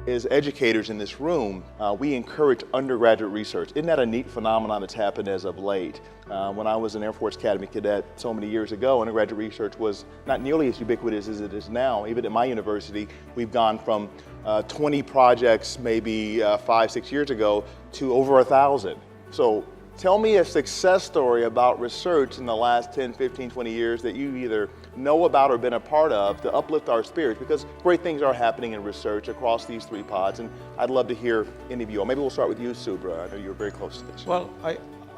as educators in this room, we encourage undergraduate research. Isn't that a neat phenomenon that's happened as of late? When I was an Air Force Academy cadet so many years ago, undergraduate research was not nearly as ubiquitous as it is now. Even at my university, we've gone from 20 projects maybe 5-6 years ago to over 1,000. So tell me a success story about research in the last 10, 15, 20 years that you either know about or been a part of to uplift our spirits, because great things are happening in research across these three pods, and I'd love to hear any of you. Or maybe we'll start with you, Subra. I know you're very close to this. Well,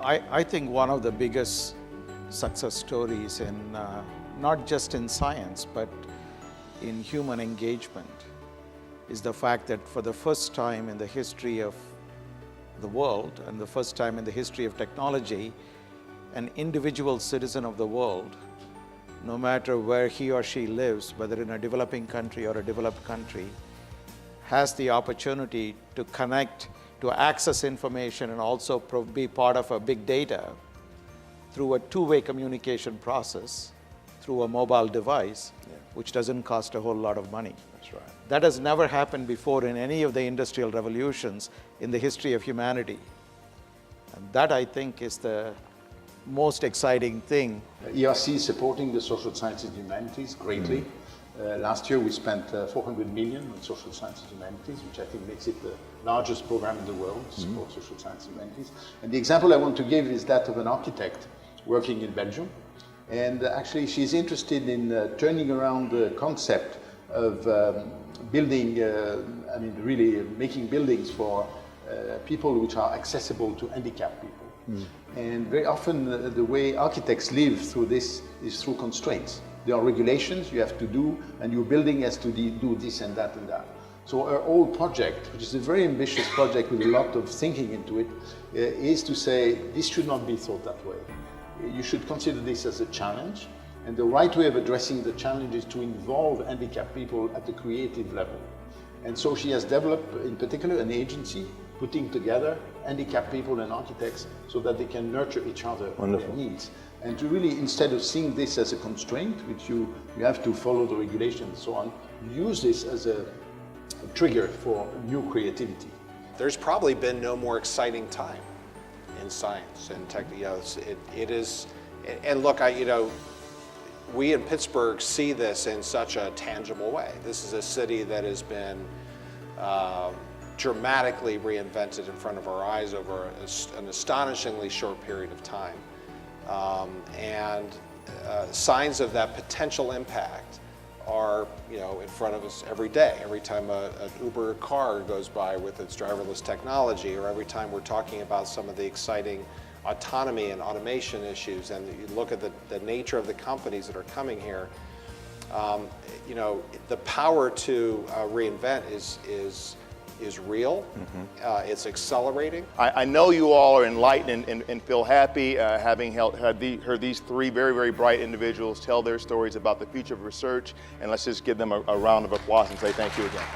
I think one of the biggest success stories in not just in science, but in human engagement is the fact that for the first time in the history of the world and the first time in the history of technology, an individual citizen of the world, no matter where he or she lives, whether in a developing country or a developed country, has the opportunity to connect, to access information, and also be part of a big data through a two-way communication process through a mobile device, which doesn't cost a whole lot of money. That's right. That has never happened before in any of the industrial revolutions in the history of humanity. And that, I think, is the most exciting thing. ERC is supporting the social sciences and humanities greatly. Last year we spent 400 million on social sciences and humanities, which I think makes it the largest program in the world to support social sciences and humanities. And the example I want to give is that of an architect working in Belgium. And actually she's interested in turning around the concept of building, really making buildings for people which are accessible to handicapped people. And very often the way architects live through this is through constraints. There are regulations you have to do, and your building has to do this and that and that. So our old project, which is a very ambitious project with a lot of thinking into it, is to say this should not be thought that way. You should consider this as a challenge, and the right way of addressing the challenge is to involve handicapped people at the creative level. And so she has developed, in particular, an agency putting together handicapped people and architects so that they can nurture each other and their needs. And to really, instead of seeing this as a constraint, which you have to follow the regulations and so on, use this as a trigger for new creativity. There's probably been no more exciting time in science and tech. It is, and look, we in Pittsburgh see this in such a tangible way. This is a city that has been dramatically reinvented in front of our eyes over an astonishingly short period of time. Signs of that potential impact are in front of us every day. Every time an Uber car goes by with its driverless technology, or every time we're talking about some of the exciting autonomy and automation issues, and you look at the nature of the companies that are coming here, the power to reinvent is real. It's accelerating. I know you all are enlightened and feel happy having heard these three very, very bright individuals tell their stories about the future of research. And let's just give them a round of applause and say thank you again.